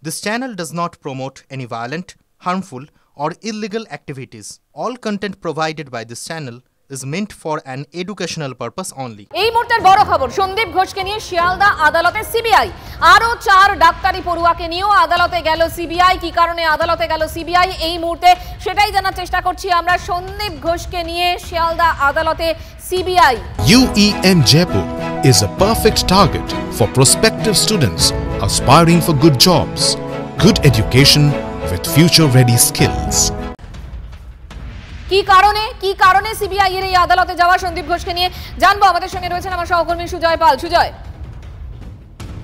This channel does not promote any violent, harmful, or illegal activities. All content provided by this channel is meant for an educational purpose only. এই মুহূর্তের বড় খবর, সন্দীপ ঘোষকে নিয়ে শিয়ালদা আদালতে CBI. আরো 4 ডাক্তারি পড়ুয়াকে নিয়েও আদালতে গেল সিবিআই। কি কারণে আদালতে গেল সিবিআই এই মুহূর্তে সেটাই জানার চেষ্টা করছি আমরা। সন্দীপ ঘোষকে নিয়ে শিয়ালদা আদালতে CBI. UEM Jaipur is a perfect target for prospective students aspiring for good jobs, good education with future-ready skills. কি কারণে সিবিআই এর এই আদালতে যাওয়া সন্দীপ ঘোষকে নিয়ে জানবো। আমাদের সঙ্গে রয়েছেন আমার সহকর্মী সুজয় পাল। সুজয়,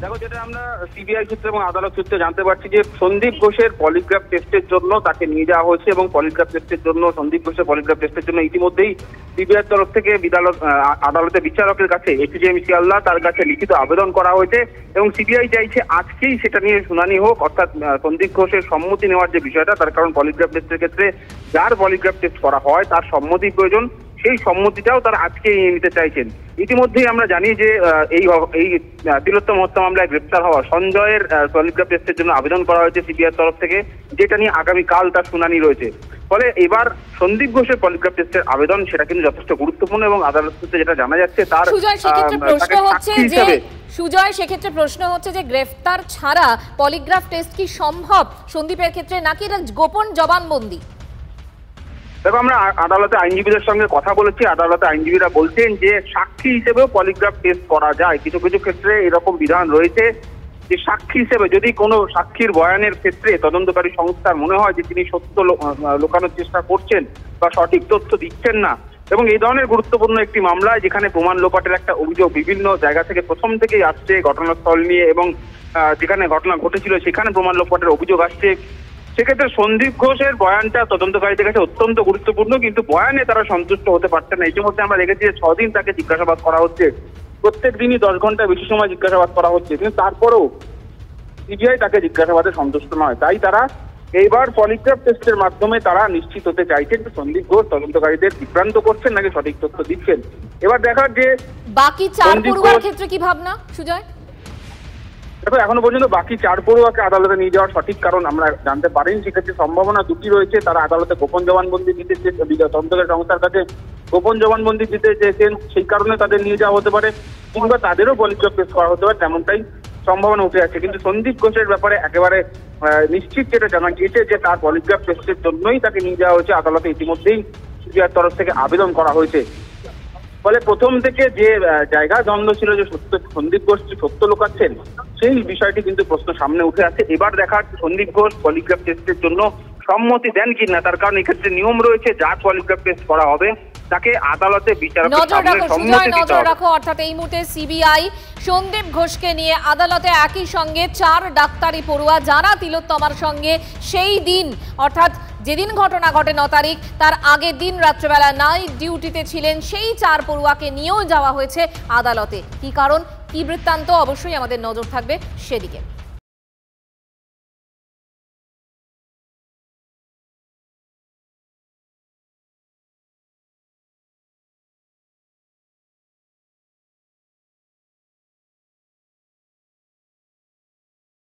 দেখো, যেটা আমরা সিবিআই সূত্রে এবং আদালত সূত্রে জানতে পারছি যে সন্দীপ ঘোষের পলিগ্রাফ টেস্টের জন্য তাকে নিয়ে যাওয়া হয়েছে এবং পলিগ্রাফ টেস্টের জন্য সন্দীপ ঘোষের পলিগ্রাফ টেস্টের জন্য ইতিমধ্যেই সিবিআইয়ের তরফ থেকে আদালতে বিচারকের কাছে এসিজেএম শিয়ালদা তার কাছে লিখিত আবেদন করা হয়েছে এবং সিবিআই চাইছে আজকেই সেটা নিয়ে শুনানি হোক, অর্থাৎ সন্দীপ ঘোষের সম্মতি নেওয়ার যে বিষয়টা, তার কারণ পলিগ্রাফ টেস্টের ক্ষেত্রে যার পলিগ্রাফ টেস্ট করা হয় তার সম্মতি প্রয়োজন, সেই সম্মতিটাও তারা আজকে নিতে চাইছেন। ইতিমধ্যেই আমরা জানি যে এই তিলোত্তম হত্যা মামলায় গ্রেপ্তার হওয়া সঞ্জয়ের পলিগ্রাফ টেস্টের জন্য আবেদন করা হয়েছে সিবিআইয়ের তরফ থেকে, যেটা নিয়ে আগামীকাল তার শুনানি রয়েছে। ফলে এবার সন্দীপ ঘোষের পলিগ্রাফ টেস্টের আবেদন সেটা কিন্তু যথেষ্ট গুরুত্বপূর্ণ এবং আদালত সূত্রে যেটা জানা যাচ্ছে তার সেক্ষেত্রে প্রশ্ন হচ্ছে যে গ্রেফতার ছাড়া পলিগ্রাফ টেস্ট কি সম্ভব সন্দীপের ক্ষেত্রে, নাকি এটা গোপন জবানবন্দি? দেখো, আমরা আদালতে আইনজীবীদের সঙ্গে কথা বলেছি। আদালতে আইনজীবীরা বলছেন যে সাক্ষী হিসেবেও পলিগ্রাফ টেস্ট করা যায়। কিছু কিছু ক্ষেত্রে এরকম বিধান রয়েছে যে সাক্ষী হিসেবে যদি কোনো সাক্ষীর বয়ানের ক্ষেত্রে তদন্তকারী সংস্থার মনে হয় যে তিনি সত্য লুকানোর চেষ্টা করছেন বা সঠিক তথ্য দিচ্ছেন না, এবং এই ধরনের গুরুত্বপূর্ণ একটি মামলায় যেখানে প্রমাণ লোপাটের একটা অভিযোগ বিভিন্ন জায়গা থেকে প্রথম থেকেই আসছে ঘটনাস্থল নিয়ে, এবং যেখানে ঘটনা ঘটেছিল সেখানে প্রমাণ লোপাটের অভিযোগ আসছে, সেক্ষেত্রে সন্দীপ ঘোষের বয়ানটা তদন্তকারীদের কাছে অত্যন্ত গুরুত্বপূর্ণ, কিন্তু বয়ানে তারা সন্তুষ্ট হতে পারছেন না। ইতিমধ্যে আমরা দেখেছি যে 6 দিন তাকে জিজ্ঞাসাবাদ করা হচ্ছে, প্রত্যেক দিনই 10 ঘন্টা বেশি সময় জিজ্ঞাসাবাদ করা হচ্ছে, কিন্তু তারপরেও সিবিআই তাকে জিজ্ঞাসাবাদে সন্তুষ্ট নয়। তাই তারা এইবার পলিগ্রাফ টেস্টের মাধ্যমে তারা নিশ্চিত হতে চাইছেন সন্দীপ ঘোষ তদন্তকারীদের বিভ্রান্ত করছেন নাকি সঠিক তথ্য দিচ্ছেন। এবার দেখার যে বাকি 4 পড়ুয়ার ক্ষেত্রে কি ভাবনা সুজয়? দেখো, এখনো পর্যন্ত বাকি 4 পড়ুয়াকে আদালতে নিয়ে যাওয়ার সঠিক কারণ আমরা জানতে পারিনি। সেক্ষেত্রে সম্ভাবনা দুটি রয়েছে। তারা আদালতে গোপন জবানবন্দি দিতে তদন্তকারী সংস্থার কাছে গোপন জবানবন্দি দিতে চেয়েছেন, সেই কারণে তাদের নিয়ে যাওয়া হতে পারে, কিংবা তাদেরও পলিগ্রাফ টেস্ট করা হতে পারে, তেমনটাই সম্ভাবনা উঠে আছে। কিন্তু সন্দীপ ঘোষের ব্যাপারে একেবারে নিশ্চিত যেটা জানা গিয়েছে যে তার পলিগ্রাফ টেস্টের জন্যই তাকে নিয়ে যাওয়া হয়েছে। আদালতে ইতিমধ্যেই সিবিআইয়ের তরফ থেকে আবেদন করা হয়েছে। ফলে প্রথম থেকে যে জায়গা দ্বন্দ্ব ছিল যে সন্দীপ ঘোষ সত্য লুকাচ্ছেন, সেই বিষয়টি কিন্তু প্রশ্ন সামনে উঠে আসে। এবার দেখার সন্দীপ ঘোষ পলিগ্রাফ টেস্টের জন্য সম্মতি দেন কিনা, তার কারণ এক্ষেত্রে নিয়ম রয়েছে যার পলিগ্রাফ টেস্ট করা হবে তাকে আদালতে বিচারকের সামনে সম্মতি দিতে হবে। অর্থাৎ এই মুহূর্তে সিবিআই সন্দীপ ঘোষকে নিয়ে আদালতে একই সঙ্গে 4 ডাক্তারি পড়ুয়া যারা তিলোত্তমার সঙ্গে সেই দিন, অর্থাৎ যেদিন ঘটনা ঘটে 9 তারিখ, তার আগের দিন রাত্রেবেলা নাইট ডিউটিতে ছিলেন, সেই 4 পড়ুয়াকে নিয়েও যাওয়া হয়েছে আদালতে। কি কারণ, কি বৃত্তান্ত, অবশ্যই আমাদের নজর থাকবে সেদিকে।